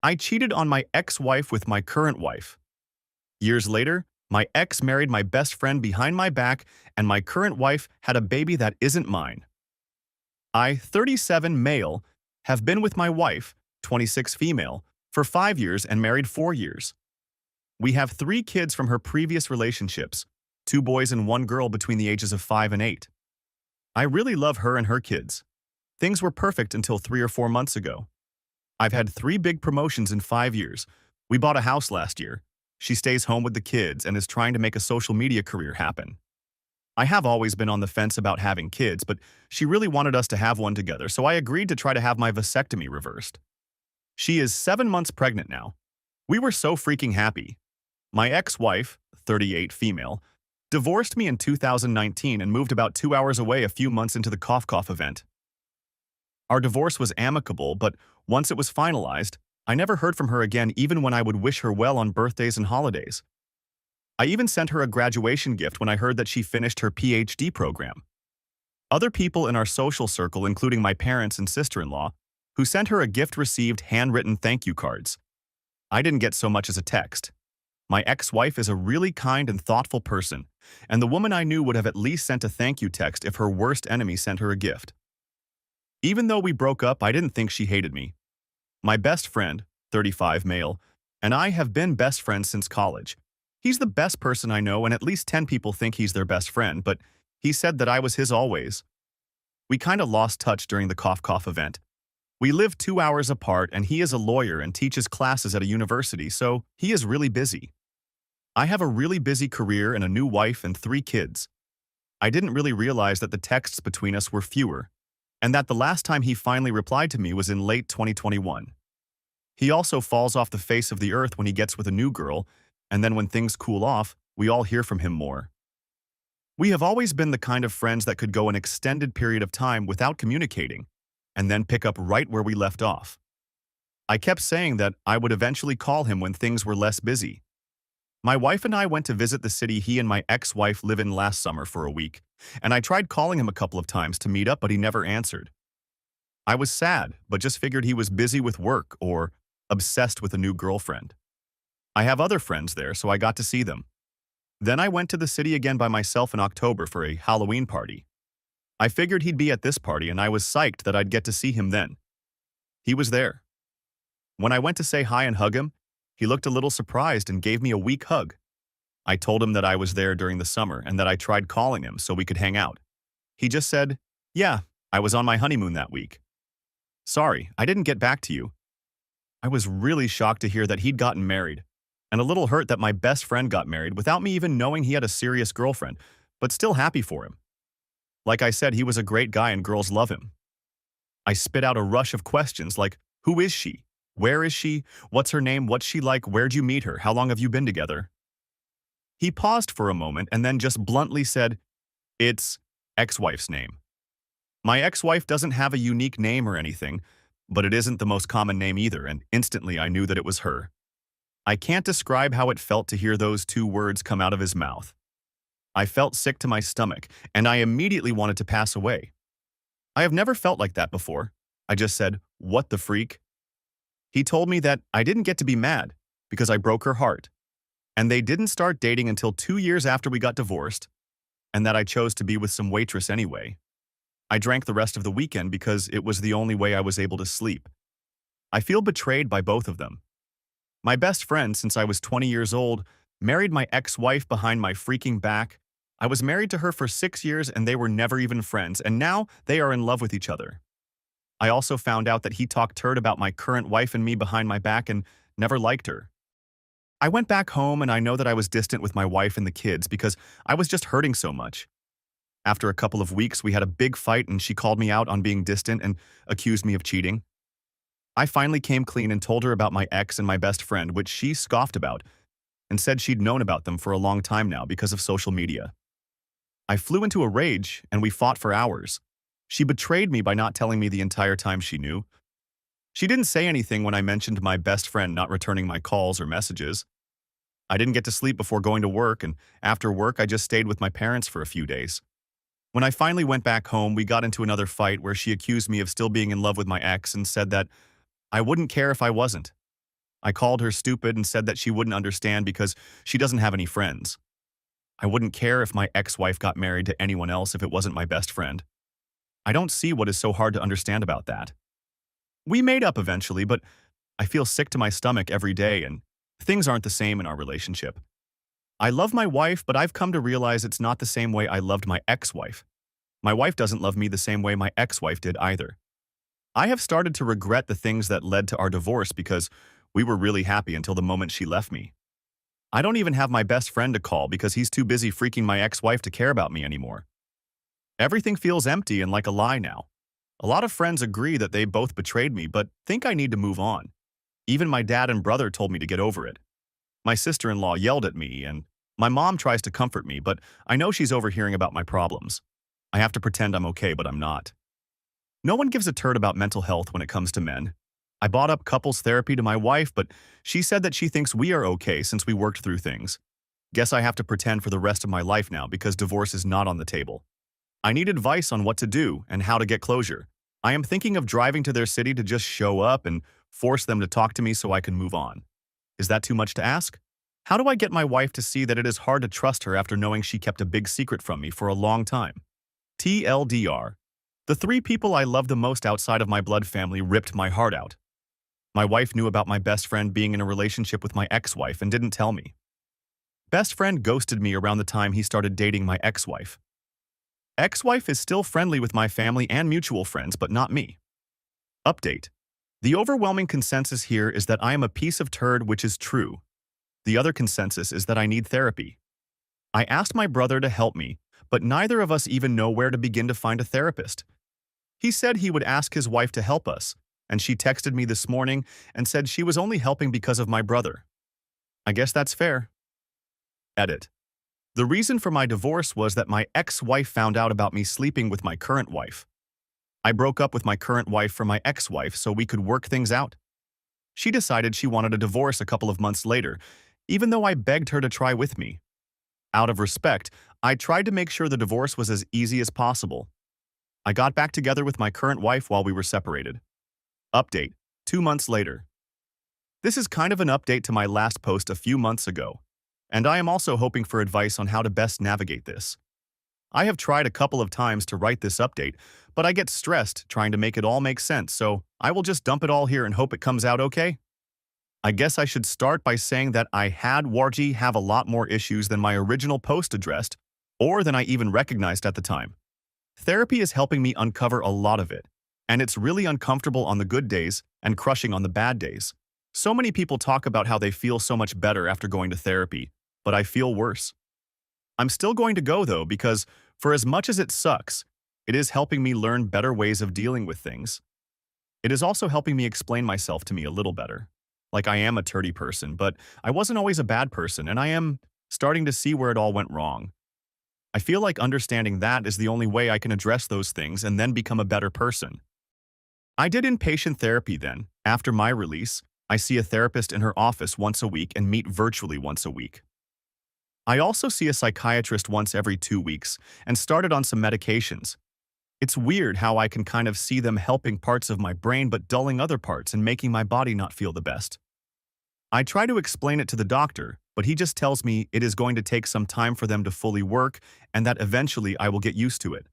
I cheated on my ex-wife with my current wife. Years later, my ex married my best friend behind my back, and my current wife had a baby that isn't mine. I, 37 male, have been with my wife, 26 female, for 5 years and married 4 years. We have 3 kids from her previous relationships, 2 boys and 1 girl between the ages of 5 and 8. I really love her and her kids. Things were perfect until 3 or 4 months ago. I've had 3 big promotions in 5 years. We bought a house last year. She stays home with the kids and is trying to make a social media career happen. I have always been on the fence about having kids, but she really wanted us to have one together, so I agreed to try to have my vasectomy reversed. She is 7 months pregnant now. We were so freaking happy. My ex-wife, 38 female, divorced me in 2019 and moved about 2 hours away a few months into the cough cough event. Our divorce was amicable, but once it was finalized, I never heard from her again even when I would wish her well on birthdays and holidays. I even sent her a graduation gift when I heard that she finished her PhD program. Other people in our social circle, including my parents and sister-in-law, who sent her a gift received handwritten thank you cards. I didn't get so much as a text. My ex-wife is a really kind and thoughtful person, and the woman I knew would have at least sent a thank you text if her worst enemy sent her a gift. Even though we broke up, I didn't think she hated me. My best friend, 35 male, and I have been best friends since college. He's the best person I know, and at least 10 people think he's their best friend, but he said that I was his always. We kinda lost touch during the cough cough event. We live 2 hours apart, and he is a lawyer and teaches classes at a university, so he is really busy. I have a really busy career and a new wife and 3 kids. I didn't really realize that the texts between us were fewer, and that the last time he finally replied to me was in late 2021. He also falls off the face of the earth when he gets with a new girl, and then when things cool off, we all hear from him more. We have always been the kind of friends that could go an extended period of time without communicating, and then pick up right where we left off. I kept saying that I would eventually call him when things were less busy. My wife and I went to visit the city he and my ex-wife live in last summer for a week, and I tried calling him a couple of times to meet up, but he never answered. I was sad, but just figured he was busy with work or obsessed with a new girlfriend. I have other friends there, so I got to see them. Then I went to the city again by myself in October for a Halloween party. I figured he'd be at this party, and I was psyched that I'd get to see him then. He was there. When I went to say hi and hug him, he looked a little surprised and gave me a weak hug. I told him that I was there during the summer and that I tried calling him so we could hang out. He just said, "Yeah, I was on my honeymoon that week. Sorry, I didn't get back to you." I was really shocked to hear that he'd gotten married, and a little hurt that my best friend got married without me even knowing he had a serious girlfriend, but still happy for him. Like I said, he was a great guy and girls love him. I spit out a rush of questions like, who is she? Where is she? What's her name? What's she like? Where'd you meet her? How long have you been together? He paused for a moment and then just bluntly said, "It's ex-wife's name." My ex-wife doesn't have a unique name or anything, but it isn't the most common name either, and instantly I knew that it was her. I can't describe how it felt to hear those 2 words come out of his mouth. I felt sick to my stomach, and I immediately wanted to pass away. I have never felt like that before. I just said, "What the freak?" He told me that I didn't get to be mad because I broke her heart, and they didn't start dating until 2 years after we got divorced, and that I chose to be with some waitress anyway. I drank the rest of the weekend because it was the only way I was able to sleep. I feel betrayed by both of them. My best friend, since I was 20 years old, married my ex-wife behind my freaking back. I was married to her for 6 years and they were never even friends, and now they are in love with each other. I also found out that he talked turd about my current wife and me behind my back and never liked her. I went back home and I know that I was distant with my wife and the kids because I was just hurting so much. After a couple of weeks, we had a big fight and she called me out on being distant and accused me of cheating. I finally came clean and told her about my ex and my best friend, which she scoffed about and said she'd known about them for a long time now because of social media. I flew into a rage and we fought for hours. She betrayed me by not telling me the entire time she knew. She didn't say anything when I mentioned my best friend not returning my calls or messages. I didn't get to sleep before going to work, and after work I just stayed with my parents for a few days. When I finally went back home, we got into another fight where she accused me of still being in love with my ex and said that I wouldn't care if I wasn't. I called her stupid and said that she wouldn't understand because she doesn't have any friends. I wouldn't care if my ex-wife got married to anyone else if it wasn't my best friend. I don't see what is so hard to understand about that. We made up eventually, but I feel sick to my stomach every day and things aren't the same in our relationship. I love my wife, but I've come to realize it's not the same way I loved my ex-wife. My wife doesn't love me the same way my ex-wife did either. I have started to regret the things that led to our divorce because we were really happy until the moment she left me. I don't even have my best friend to call because he's too busy freaking my ex-wife to care about me anymore. Everything feels empty and like a lie now. A lot of friends agree that they both betrayed me, but think I need to move on. Even my dad and brother told me to get over it. My sister-in-law yelled at me, and my mom tries to comfort me, but I know she's overhearing about my problems. I have to pretend I'm okay, but I'm not. No one gives a turd about mental health when it comes to men. I brought up couples therapy to my wife, but she said that she thinks we are okay since we worked through things. Guess I have to pretend for the rest of my life now because divorce is not on the table. I need advice on what to do and how to get closure. I am thinking of driving to their city to just show up and force them to talk to me so I can move on. Is that too much to ask? How do I get my wife to see that it is hard to trust her after knowing she kept a big secret from me for a long time? TLDR. The 3 people I love the most outside of my blood family ripped my heart out. My wife knew about my best friend being in a relationship with my ex-wife and didn't tell me. Best friend ghosted me around the time he started dating my ex-wife. Ex-wife is still friendly with my family and mutual friends, but not me. Update. The overwhelming consensus here is that I am a piece of turd, which is true. The other consensus is that I need therapy. I asked my brother to help me, but neither of us even know where to begin to find a therapist. He said he would ask his wife to help us, and she texted me this morning and said she was only helping because of my brother. I guess that's fair. Edit. The reason for my divorce was that my ex-wife found out about me sleeping with my current wife. I broke up with my current wife for my ex-wife so we could work things out. She decided she wanted a divorce a couple of months later, even though I begged her to try with me. Out of respect, I tried to make sure the divorce was as easy as possible. I got back together with my current wife while we were separated. Update, 2 months later. This is kind of an update to my last post a few months ago, and I am also hoping for advice on how to best navigate this. I have tried a couple of times to write this update, but I get stressed trying to make it all make sense, so I will just dump it all here and hope it comes out okay. I guess I should start by saying that I had Warji have a lot more issues than my original post addressed, or than I even recognized at the time. Therapy is helping me uncover a lot of it, and it's really uncomfortable on the good days and crushing on the bad days. So many people talk about how they feel so much better after going to therapy, but I feel worse. I'm still going to go though because, for as much as it sucks, it is helping me learn better ways of dealing with things. It is also helping me explain myself to me a little better. Like I am a turdy person, but I wasn't always a bad person, and I am starting to see where it all went wrong. I feel like understanding that is the only way I can address those things and then become a better person. I did inpatient therapy then. After my release, I see a therapist in her office once a week and meet virtually once a week. I also see a psychiatrist once every 2 weeks and started on some medications. It's weird how I can kind of see them helping parts of my brain but dulling other parts and making my body not feel the best. I try to explain it to the doctor, but he just tells me it is going to take some time for them to fully work and that eventually I will get used to it.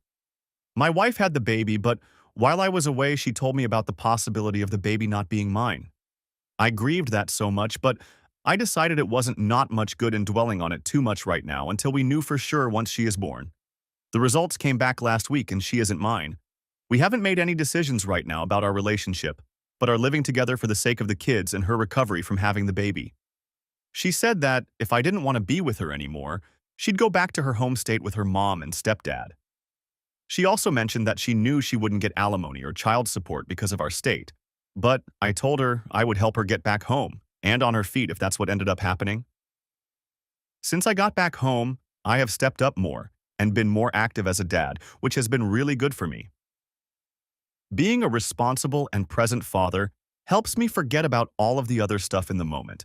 My wife had the baby, but while I was away, she told me about the possibility of the baby not being mine. I grieved that so much, but I decided it wasn't not much good in dwelling on it too much right now until we knew for sure once she is born. The results came back last week and she isn't mine. We haven't made any decisions right now about our relationship, but are living together for the sake of the kids and her recovery from having the baby. She said that if I didn't want to be with her anymore, she'd go back to her home state with her mom and stepdad. She also mentioned that she knew she wouldn't get alimony or child support because of our state, but I told her I would help her get back home and on her feet if that's what ended up happening. Since I got back home, I have stepped up more and been more active as a dad, which has been really good for me. Being a responsible and present father helps me forget about all of the other stuff in the moment.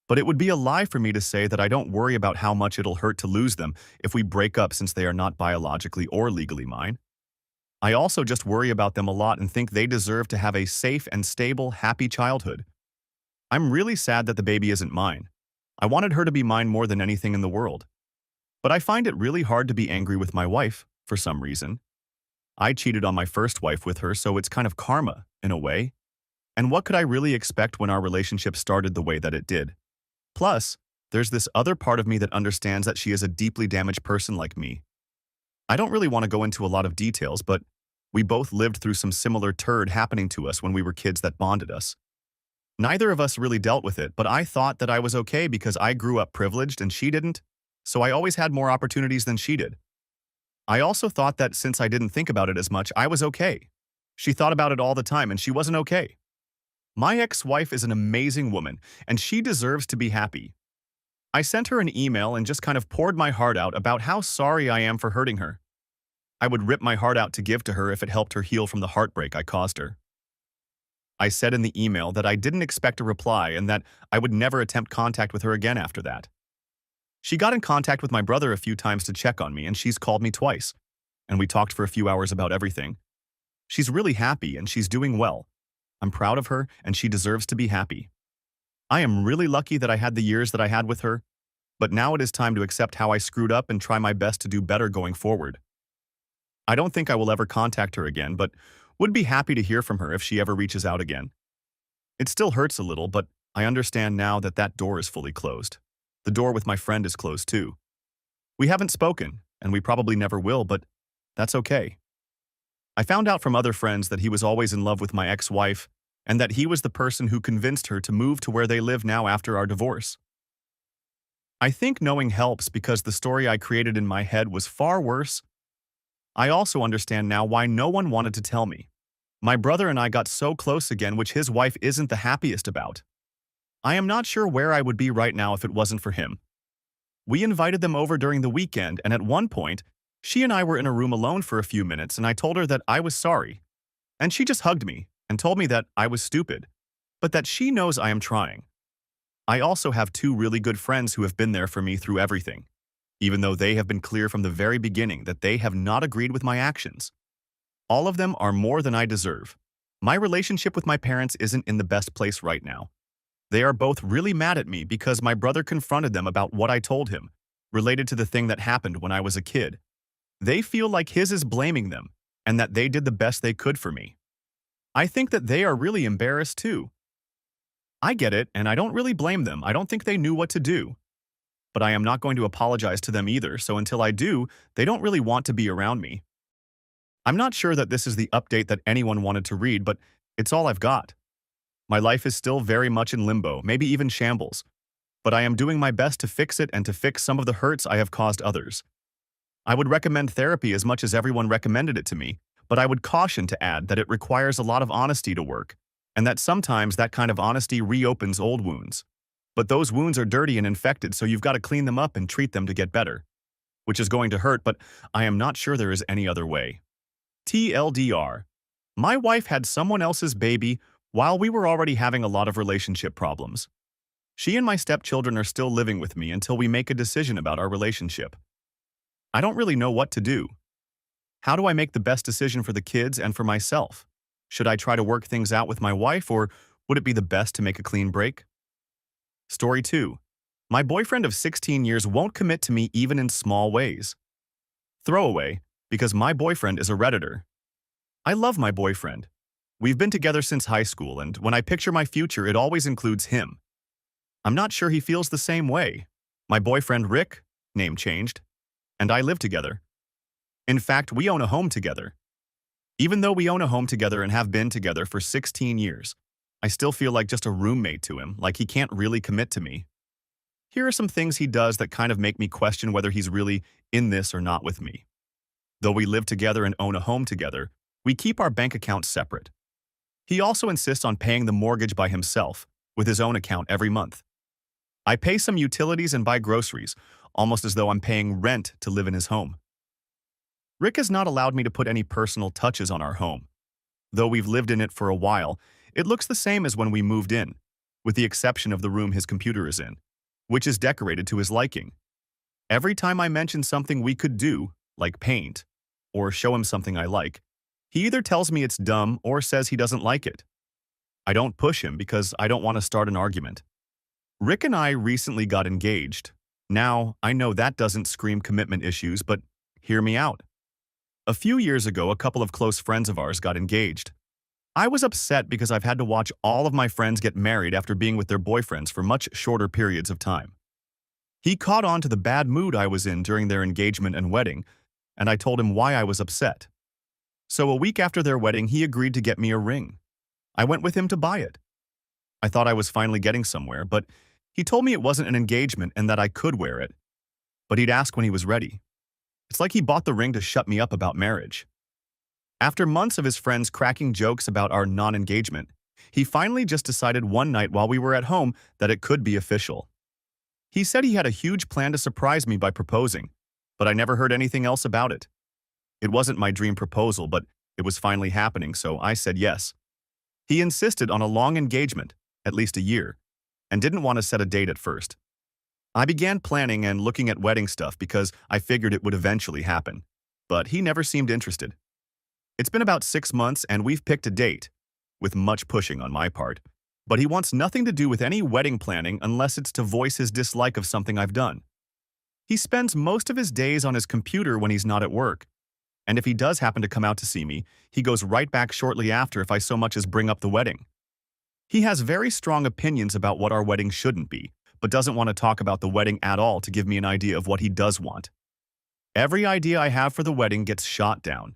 But it would be a lie for me to say that I don't worry about how much it'll hurt to lose them if we break up since they are not biologically or legally mine. I also just worry about them a lot and think they deserve to have a safe and stable, happy childhood. I'm really sad that the baby isn't mine. I wanted her to be mine more than anything in the world. But I find it really hard to be angry with my wife, for some reason. I cheated on my first wife with her, so it's kind of karma, in a way. And what could I really expect when our relationship started the way that it did? Plus, there's this other part of me that understands that she is a deeply damaged person like me. I don't really want to go into a lot of details, but we both lived through some similar turd happening to us when we were kids that bonded us. Neither of us really dealt with it, but I thought that I was okay because I grew up privileged and she didn't, so I always had more opportunities than she did. I also thought that since I didn't think about it as much, I was okay. She thought about it all the time and she wasn't okay. My ex-wife is an amazing woman, and she deserves to be happy. I sent her an email and just kind of poured my heart out about how sorry I am for hurting her. I would rip my heart out to give to her if it helped her heal from the heartbreak I caused her. I said in the email that I didn't expect a reply and that I would never attempt contact with her again after that. She got in contact with my brother a few times to check on me, and she's called me twice, and we talked for a few hours about everything. She's really happy and she's doing well. I'm proud of her, and she deserves to be happy. I am really lucky that I had the years that I had with her, but now it is time to accept how I screwed up and try my best to do better going forward. I don't think I will ever contact her again, but would be happy to hear from her if she ever reaches out again. It still hurts a little, but I understand now that that door is fully closed. The door with my friend is closed too. We haven't spoken, and we probably never will, but that's okay. I found out from other friends that he was always in love with my ex-wife, and that he was the person who convinced her to move to where they live now after our divorce. I think knowing helps because the story I created in my head was far worse. I also understand now why no one wanted to tell me. My brother and I got so close again, which his wife isn't the happiest about. I am not sure where I would be right now if it wasn't for him. We invited them over during the weekend, and at one point, she and I were in a room alone for a few minutes, and I told her that I was sorry. And she just hugged me and told me that I was stupid, but that she knows I am trying. I also have two really good friends who have been there for me through everything, even though they have been clear from the very beginning that they have not agreed with my actions. All of them are more than I deserve. My relationship with my parents isn't in the best place right now. They are both really mad at me because my brother confronted them about what I told him, related to the thing that happened when I was a kid. They feel like his is blaming them, and that they did the best they could for me. I think that they are really embarrassed too. I get it, and I don't really blame them. I don't think they knew what to do. But I am not going to apologize to them either, so until I do, they don't really want to be around me. I'm not sure that this is the update that anyone wanted to read, but it's all I've got. My life is still very much in limbo, maybe even shambles. But I am doing my best to fix it and to fix some of the hurts I have caused others. I would recommend therapy as much as everyone recommended it to me, but I would caution to add that it requires a lot of honesty to work, and that sometimes that kind of honesty reopens old wounds. But those wounds are dirty and infected, so you've got to clean them up and treat them to get better. Which is going to hurt, but I am not sure there is any other way. TLDR. My wife had someone else's baby while we were already having a lot of relationship problems. She and my stepchildren are still living with me until we make a decision about our relationship. I don't really know what to do. How do I make the best decision for the kids and for myself? Should I try to work things out with my wife, or would it be the best to make a clean break? Story 2. My boyfriend of 16 years won't commit to me even in small ways. Throwaway, because my boyfriend is a Redditor. I love my boyfriend. We've been together since high school, and when I picture my future, it always includes him. I'm not sure he feels the same way. My boyfriend Rick, name changed, and I live together. In fact, we own a home together. Even though we own a home together and have been together for 16 years, I still feel like just a roommate to him, like he can't really commit to me. Here are some things he does that kind of make me question whether he's really in this or not with me. Though we live together and own a home together, we keep our bank accounts separate. He also insists on paying the mortgage by himself, with his own account every month. I pay some utilities and buy groceries, almost as though I'm paying rent to live in his home. Rick has not allowed me to put any personal touches on our home. Though we've lived in it for a while, it looks the same as when we moved in, with the exception of the room his computer is in, which is decorated to his liking. Every time I mention something we could do, like paint, or show him something I like, he either tells me it's dumb or says he doesn't like it. I don't push him because I don't want to start an argument. Rick and I recently got engaged. Now, I know that doesn't scream commitment issues, but hear me out. A few years ago, a couple of close friends of ours got engaged. I was upset because I've had to watch all of my friends get married after being with their boyfriends for much shorter periods of time. He caught on to the bad mood I was in during their engagement and wedding, and I told him why I was upset. So a week after their wedding, he agreed to get me a ring. I went with him to buy it. I thought I was finally getting somewhere, but he told me it wasn't an engagement and that I could wear it. But he'd ask when he was ready. It's like he bought the ring to shut me up about marriage. After months of his friends cracking jokes about our non-engagement, he finally just decided one night while we were at home that it could be official. He said he had a huge plan to surprise me by proposing, but I never heard anything else about it. It wasn't my dream proposal, but it was finally happening, so I said yes. He insisted on a long engagement, at least a year, and didn't want to set a date at first. I began planning and looking at wedding stuff because I figured it would eventually happen, but he never seemed interested. It's been about 6 months and we've picked a date, with much pushing on my part, but he wants nothing to do with any wedding planning unless it's to voice his dislike of something I've done. He spends most of his days on his computer when he's not at work, and if he does happen to come out to see me, he goes right back shortly after if I so much as bring up the wedding. He has very strong opinions about what our wedding shouldn't be, but doesn't want to talk about the wedding at all to give me an idea of what he does want. Every idea I have for the wedding gets shot down.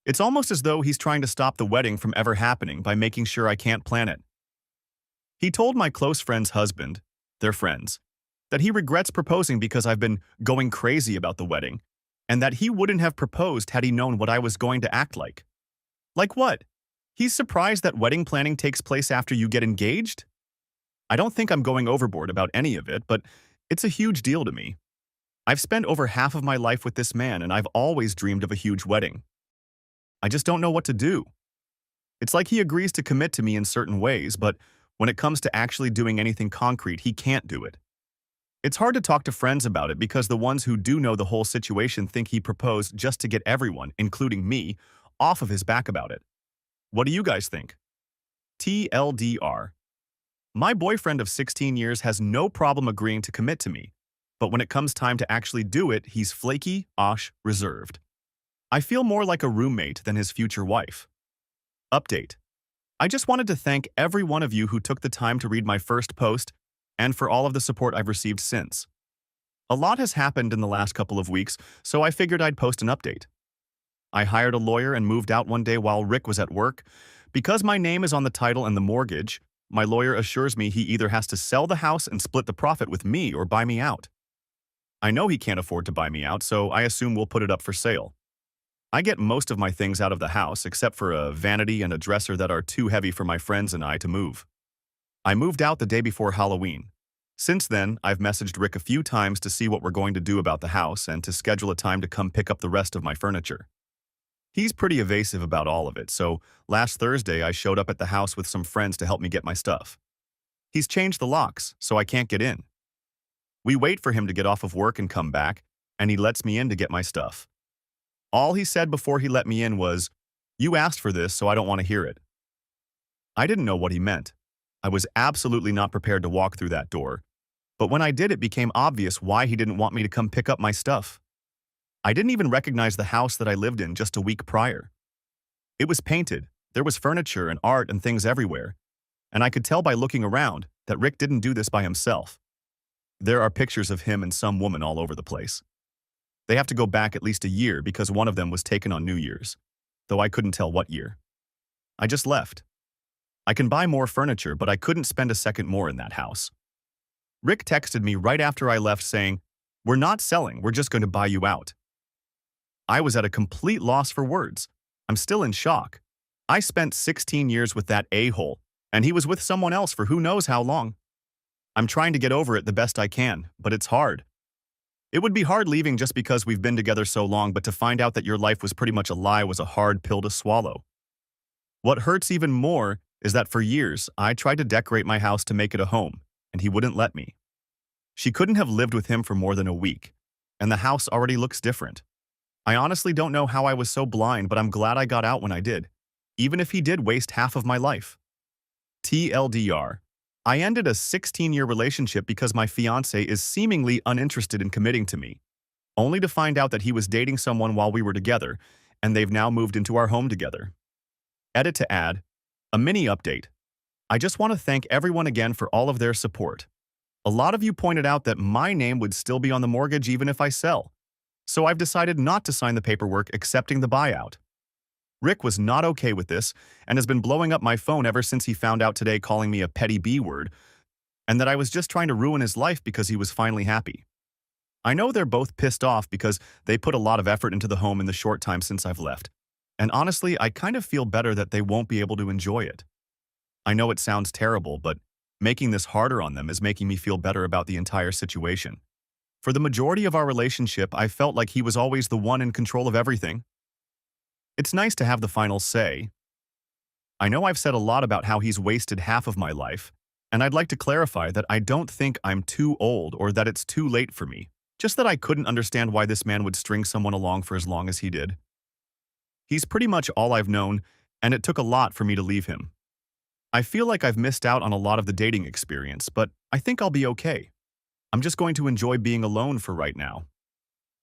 It's almost as though he's trying to stop the wedding from ever happening by making sure I can't plan it. He told my close friend's husband, their friends, that he regrets proposing because I've been going crazy about the wedding, and that he wouldn't have proposed had he known what I was going to act like. Like what? He's surprised that wedding planning takes place after you get engaged? I don't think I'm going overboard about any of it, but it's a huge deal to me. I've spent over half of my life with this man, and I've always dreamed of a huge wedding. I just don't know what to do. It's like he agrees to commit to me in certain ways, but when it comes to actually doing anything concrete, he can't do it. It's hard to talk to friends about it because the ones who do know the whole situation think he proposed just to get everyone, including me, off of his back about it. What do you guys think? TLDR. My boyfriend of 16 years has no problem agreeing to commit to me, but when it comes time to actually do it, he's flaky, reserved. I feel more like a roommate than his future wife. Update. I just wanted to thank every one of you who took the time to read my first post and for all of the support I've received since. A lot has happened in the last couple of weeks, so I figured I'd post an update. I hired a lawyer and moved out one day while Rick was at work. Because my name is on the title and the mortgage, my lawyer assures me he either has to sell the house and split the profit with me or buy me out. I know he can't afford to buy me out, so I assume we'll put it up for sale. I get most of my things out of the house except for a vanity and a dresser that are too heavy for my friends and I to move. I moved out the day before Halloween. Since then, I've messaged Rick a few times to see what we're going to do about the house and to schedule a time to come pick up the rest of my furniture. He's pretty evasive about all of it, so last Thursday I showed up at the house with some friends to help me get my stuff. He's changed the locks, so I can't get in. We wait for him to get off of work and come back, and he lets me in to get my stuff. All he said before he let me in was, "You asked for this, so I don't want to hear it." I didn't know what he meant. I was absolutely not prepared to walk through that door, but when I did, it became obvious why he didn't want me to come pick up my stuff. I didn't even recognize the house that I lived in just a week prior. It was painted, there was furniture and art and things everywhere, and I could tell by looking around that Rick didn't do this by himself. There are pictures of him and some woman all over the place. They have to go back at least a year because one of them was taken on New Year's, though I couldn't tell what year. I just left. I can buy more furniture, but I couldn't spend a second more in that house. Rick texted me right after I left saying, "We're not selling, we're just going to buy you out." I was at a complete loss for words. I'm still in shock. I spent 16 years with that a-hole, and he was with someone else for who knows how long. I'm trying to get over it the best I can, but it's hard. It would be hard leaving just because we've been together so long, but to find out that your life was pretty much a lie was a hard pill to swallow. What hurts even more is that for years, I tried to decorate my house to make it a home, and he wouldn't let me. She couldn't have lived with him for more than a week, and the house already looks different. I honestly don't know how I was so blind, but I'm glad I got out when I did, even if he did waste half of my life. TLDR. I ended a 16-year relationship because my fiance is seemingly uninterested in committing to me, only to find out that he was dating someone while we were together, and they've now moved into our home together. Edit to add. A mini update. I just want to thank everyone again for all of their support. A lot of you pointed out that my name would still be on the mortgage even if I sell, so I've decided not to sign the paperwork accepting the buyout. Rick was not okay with this and has been blowing up my phone ever since he found out today, calling me a petty B word, and that I was just trying to ruin his life because he was finally happy. I know they're both pissed off because they put a lot of effort into the home in the short time since I've left, and honestly, I kind of feel better that they won't be able to enjoy it. I know it sounds terrible, but making this harder on them is making me feel better about the entire situation. For the majority of our relationship, I felt like he was always the one in control of everything. It's nice to have the final say. I know I've said a lot about how he's wasted half of my life, and I'd like to clarify that I don't think I'm too old or that it's too late for me, just that I couldn't understand why this man would string someone along for as long as he did. He's pretty much all I've known, and it took a lot for me to leave him. I feel like I've missed out on a lot of the dating experience, but I think I'll be okay. I'm just going to enjoy being alone for right now.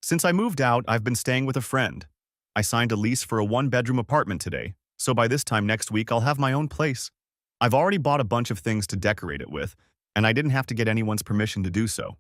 Since I moved out, I've been staying with a friend. I signed a lease for a one-bedroom apartment today, so by this time next week I'll have my own place. I've already bought a bunch of things to decorate it with, and I didn't have to get anyone's permission to do so.